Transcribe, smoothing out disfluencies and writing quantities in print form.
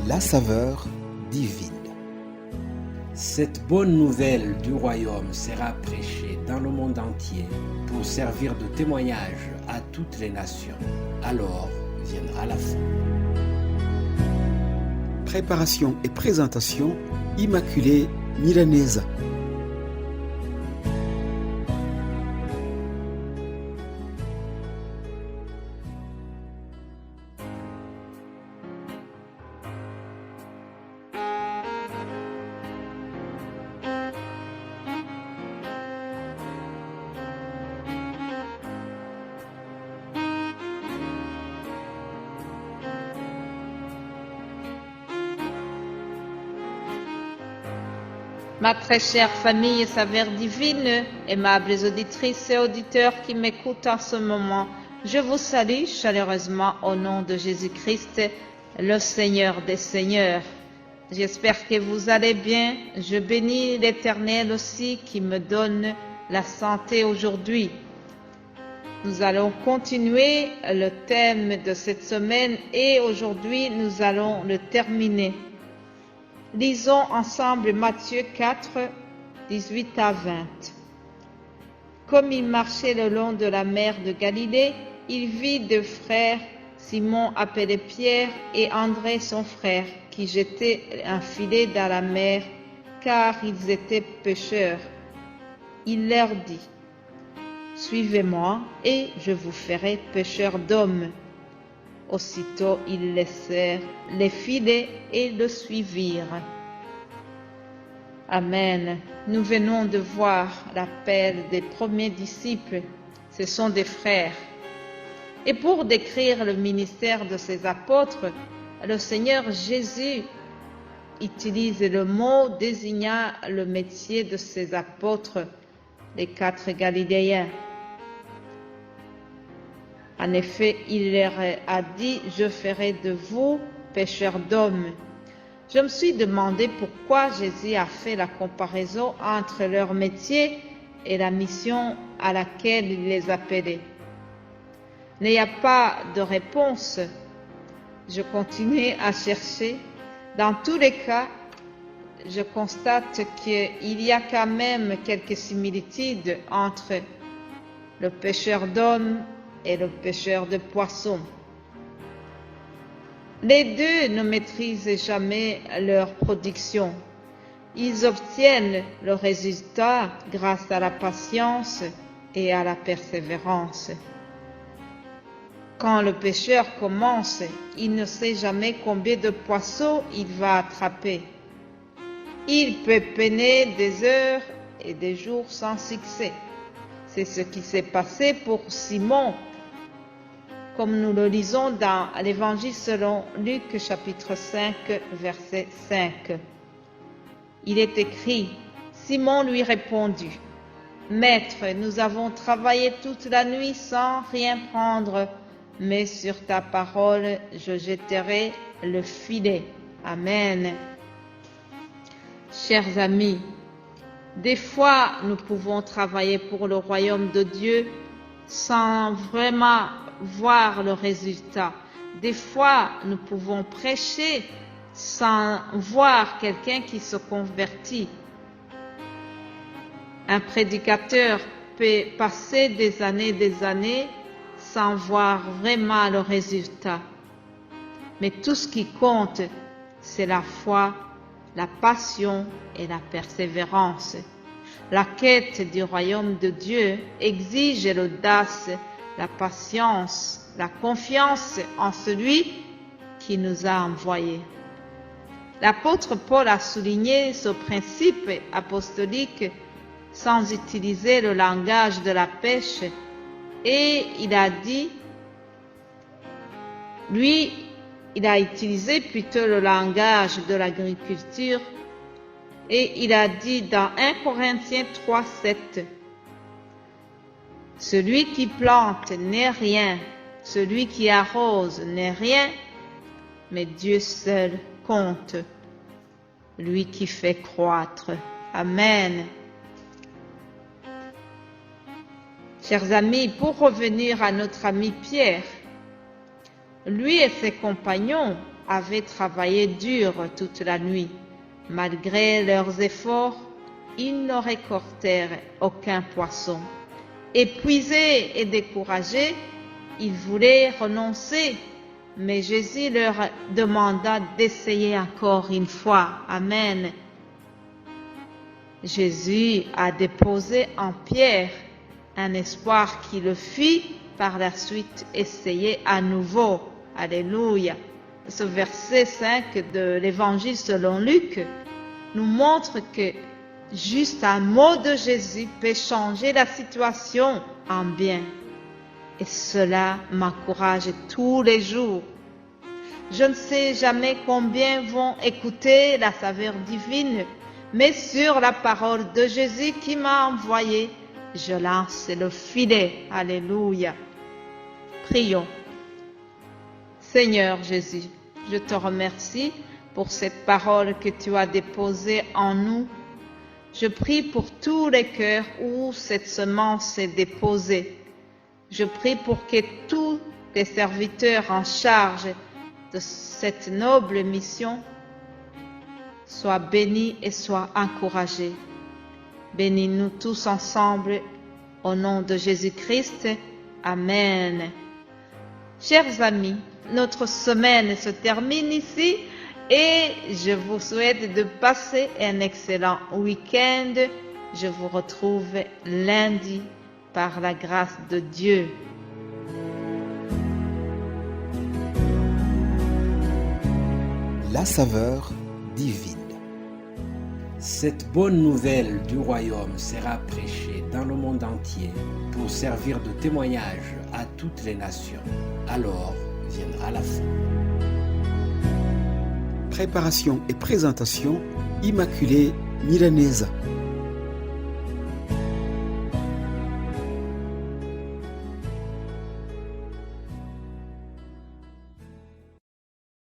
la saveur divine. Cette bonne nouvelle du royaume sera prêchée dans le monde entier pour servir de témoignage à toutes les nations. Alors viendra la fin. Préparation et présentation, Immaculée Milanesa. Ma très chère famille Saveur Divine, aimables auditrices et auditeurs qui m'écoutent en ce moment, je vous salue chaleureusement au nom de Jésus-Christ, le Seigneur des Seigneurs. J'espère que vous allez bien. Je bénis l'Éternel aussi qui me donne la santé aujourd'hui. Nous allons continuer le thème de cette semaine et aujourd'hui nous allons le terminer. Lisons ensemble Matthieu 4, 18 à 20. Comme il marchait le long de la mer de Galilée, il vit deux frères, Simon appelé Pierre et André son frère, qui jetaient un filet dans la mer, car ils étaient pêcheurs. Il leur dit, « Suivez-moi et je vous ferai pêcheurs d'hommes. » Aussitôt ils laissèrent les filets et le suivirent. Amen. Nous venons de voir l'appel des premiers disciples. Ce sont des frères. Et pour décrire le ministère de ces apôtres, le Seigneur Jésus utilise le mot désignant le métier de ces apôtres, les 4 Galiléens. En effet, il leur a dit, « Je ferai de vous pêcheurs d'hommes. » Je me suis demandé pourquoi Jésus a fait la comparaison entre leur métier et la mission à laquelle il les appelait. Il n'y a pas de réponse. Je continue à chercher. Dans tous les cas, je constate qu'il y a quand même quelques similitudes entre le pêcheur d'hommes et le pêcheur de poissons. Les deux ne maîtrisent jamais leur production. Ils obtiennent le résultat grâce à la patience et à la persévérance. Quand le pêcheur commence, il ne sait jamais combien de poissons il va attraper. Il peut peiner des heures et des jours sans succès. C'est ce qui s'est passé pour Simon, comme nous le lisons dans l'Évangile selon Luc chapitre 5, verset 5. Il est écrit, Simon lui répondit, « Maître, nous avons travaillé toute la nuit sans rien prendre, mais sur ta parole, je jetterai le filet. » Amen. Chers amis, des fois, nous pouvons travailler pour le royaume de Dieu sans vraiment voir le résultat. Des fois, nous pouvons prêcher sans voir quelqu'un qui se convertit. Un prédicateur peut passer des années sans voir vraiment le résultat. Mais tout ce qui compte, c'est la foi, la passion et la persévérance. La quête du royaume de Dieu exige l'audace, la patience, la confiance en celui qui nous a envoyés. L'apôtre Paul a souligné ce principe apostolique sans utiliser le langage de la pêche et il a dit, lui, il a utilisé plutôt le langage de l'agriculture et il a dit dans 1 Corinthiens 3, 7, « Celui qui plante n'est rien, celui qui arrose n'est rien, mais Dieu seul compte, lui qui fait croître. » Amen. Chers amis, pour revenir à notre ami Pierre, lui et ses compagnons avaient travaillé dur toute la nuit. Malgré leurs efforts, ils ne récoltèrent aucun poisson. Épuisés et découragés, ils voulaient renoncer, mais Jésus leur demanda d'essayer encore une fois. Amen. Jésus a déposé en Pierre un espoir qui le fit par la suite essayer à nouveau. Alléluia. Ce verset 5 de l'Évangile selon Luc nous montre que juste un mot de Jésus peut changer la situation en bien. Et cela m'encourage tous les jours. Je ne sais jamais combien vont écouter la saveur divine, mais sur la parole de Jésus qui m'a envoyé, je lance le filet. Alléluia. Prions. Seigneur Jésus, je te remercie pour cette parole que tu as déposée en nous. Je prie pour tous les cœurs où cette semence est déposée. Je prie pour que tous les serviteurs en charge de cette noble mission soient bénis et soient encouragés. Bénis-nous tous ensemble au nom de Jésus-Christ. Amen. Chers amis, notre semaine se termine ici et je vous souhaite de passer un excellent week-end. Je vous retrouve lundi par la grâce de Dieu. La saveur divine. Cette bonne nouvelle du royaume sera prêchée dans le monde entier pour servir de témoignage à toutes les nations. Alors viendra la fin. Préparation et présentation, Immaculée Milanesa.